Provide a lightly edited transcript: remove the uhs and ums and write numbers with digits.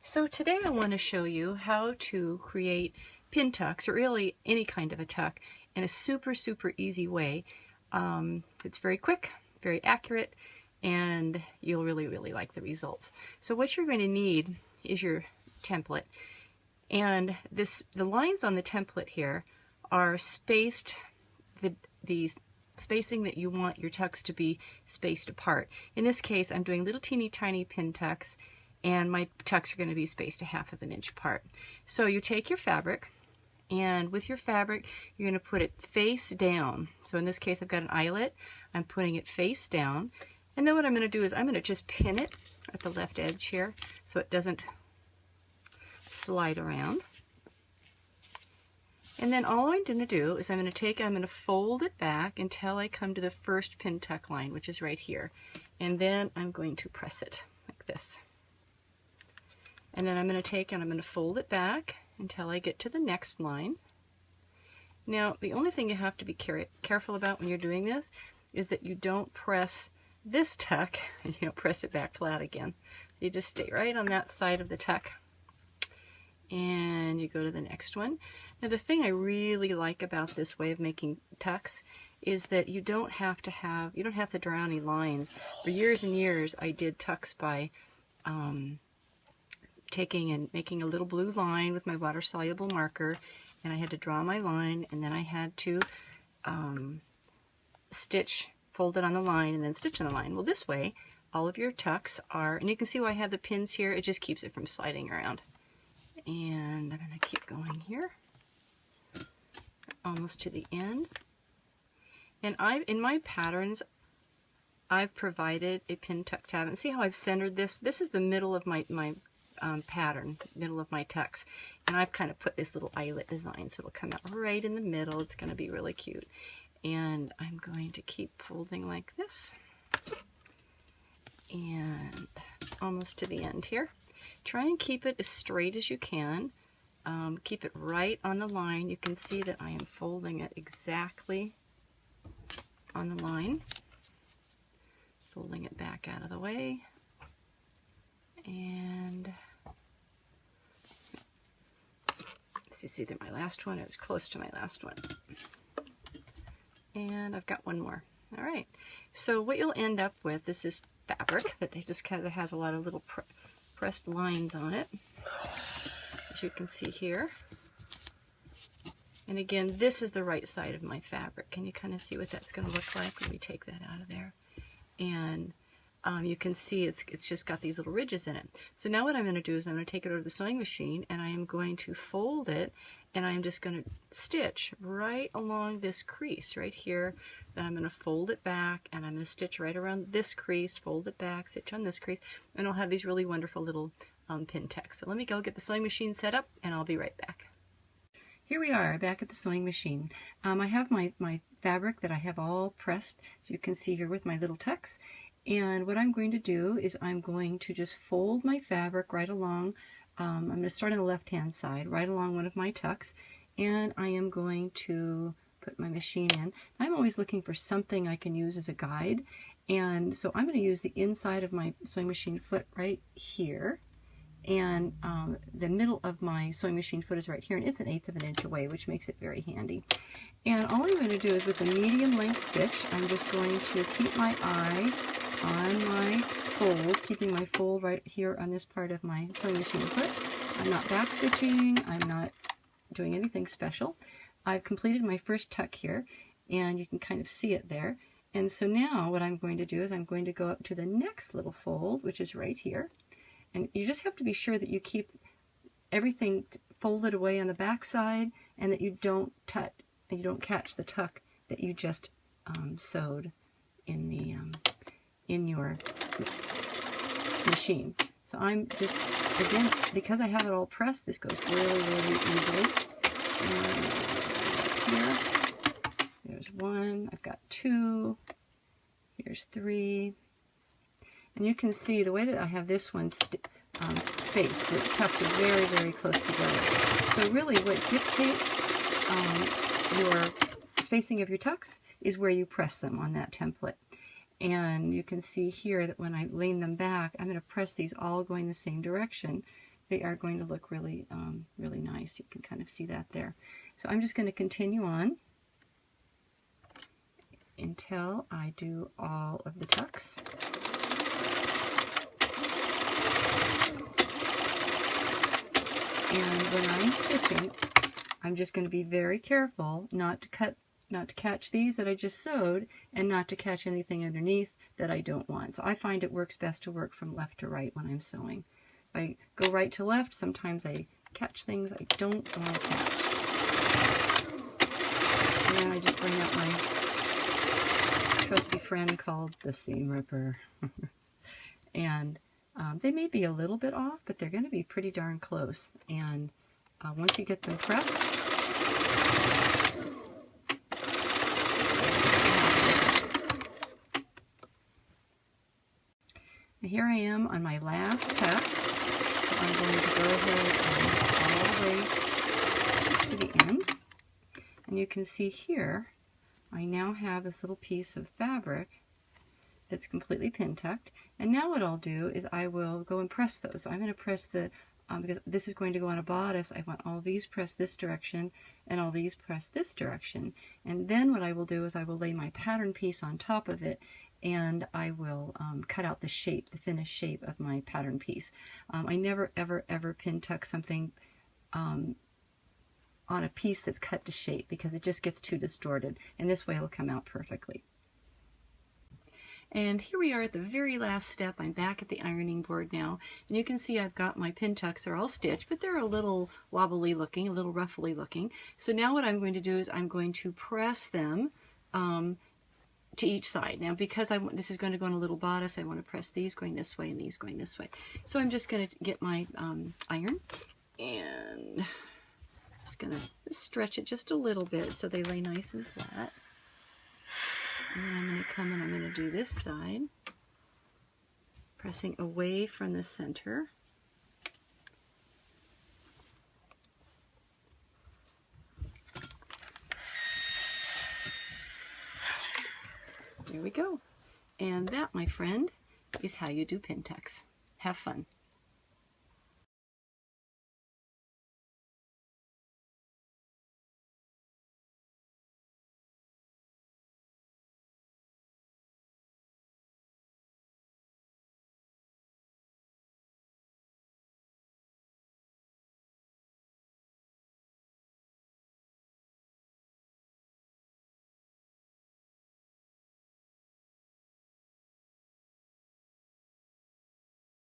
So today I want to show you how to create pin tucks, or really any kind of a tuck, in a super easy way. It's very quick, very accurate, and you'll really like the results. So what you're going to need is your template, and the lines on the template here are spaced, the spacing that you want your tucks to be spaced apart. In this case, I'm doing little teeny tiny pin tucks, and my tucks are going to be spaced 1/2 of an inch apart. So you take your fabric, and with your fabric you're going to put it face down. So in this case I've got an eyelet, I'm putting it face down, and then what I'm going to do is I'm going to just pin it at the left edge here so it doesn't slide around. And then all I'm going to do is I'm going to fold it back until I come to the first pin tuck line, which is right here, and then I'm going to press it like this. And then I'm going to fold it back until I get to the next line. Now, the only thing you have to be careful about when you're doing this is that you don't press this tuck and you don't press it back flat again. You just stay right on that side of the tuck and you go to the next one. Now, the thing I really like about this way of making tucks is that you don't have to draw any lines. For years and years I did tucks by taking and making a little blue line with my water-soluble marker, and I had to draw my line, and then I had to fold it on the line, and then stitch on the line. Well, this way all of your tucks are, and you can see why I have the pins here, it just keeps it from sliding around. And I'm going to keep going here, almost to the end. And in my patterns I've provided a pin tuck tab, and see how I've centered this? This is the middle of my pattern, middle of my tucks, and I've kind of put this little eyelet design so it'll come out right in the middle. It's going to be really cute, and I'm going to keep folding like this and almost to the end here. Try and keep it as straight as you can. Keep it right on the line. You can see that I am folding it exactly on the line, folding it back out of the way, and you see that my last one is close to my last one, and I've got one more. All right, so what you'll end up with is this fabric that just kind of has a lot of little pressed lines on it, as you can see here. And again, this is the right side of my fabric. Can you kind of see what that's going to look like? Let me take that out of there. And you can see it's just got these little ridges in it. So now what I'm going to do is I'm going to take it over to the sewing machine, and I am going to fold it, and I'm just going to stitch right along this crease right here. Then I'm going to fold it back, and I'm going to stitch right around this crease, fold it back, stitch on this crease, and I'll have these really wonderful little pin tucks. So let me go get the sewing machine set up, and I'll be right back. Here we are back at the sewing machine. I have my fabric that I have all pressed, as you can see here, with my little tucks. And what I'm going to do is I'm going to just fold my fabric right along. I'm going to start on the left-hand side, right along one of my tucks, and I am going to put my machine in. I'm always looking for something I can use as a guide, and so I'm going to use the inside of my sewing machine foot right here. And the middle of my sewing machine foot is right here, and it's 1/8 of an inch away, which makes it very handy. And all I'm going to do is, with a medium length stitch, I'm just going to keep my eye on my fold, keeping my fold right here on this part of my sewing machine foot. I'm not back stitching, I'm not doing anything special. I've completed my first tuck here, and you can kind of see it there. And so now what I'm going to do is I'm going to go up to the next little fold, which is right here. And you just have to be sure that you keep everything folded away on the back side, and that you don't catch the tuck that you just sewed in the in your machine. So I'm just, again, because I have it all pressed, this goes really easily. And here, there's one. I've got two. Here's three. And you can see the way that I have this one spaced, the tucks are very close together. So really what dictates your spacing of your tucks is where you press them on that template. And you can see here that when I lean them back, I'm going to press these all going the same direction they are going to look really, really nice. You can kind of see that there. So I'm just going to continue on until I do all of the tucks. And when I'm stitching, I'm just going to be very careful not to catch these that I just sewed, and not to catch anything underneath that I don't want. So I find it works best to work from left to right when I'm sewing. If I go right to left, sometimes I catch things I don't want to catch. And then I just bring up my trusty friend called the seam ripper. And they may be a little bit off, but they're going to be pretty darn close. And once you get them pressed, here I am on my last tuck, so I'm going to go ahead and all the way to the end. And you can see here, I now have this little piece of fabric that's completely pin tucked. And now what I'll do is I will go and press those. So I'm going to press the, because this is going to go on a bodice, I want all these pressed this direction and all these pressed this direction. And then what I will do is I will lay my pattern piece on top of it, and I will cut out the shape, the finished shape of my pattern piece. I never ever pin tuck something on a piece that's cut to shape, because it just gets too distorted, and this way it'll come out perfectly. And here we are at the very last step. I'm back at the ironing board now, and you can see I've got my pin tucks are all stitched, but they're a little wobbly looking, a little ruffly looking. So now what I'm going to do is I'm going to press them to each side. Now, because this is going to go on a little bodice, I want to press these going this way and these going this way. So I'm just going to get my iron, and just going to stretch it just a little bit so they lay nice and flat. And then I'm going to come and I'm going to do this side, pressing away from the center. There we go. And that, my friend, is how you do pin tucks. Have fun.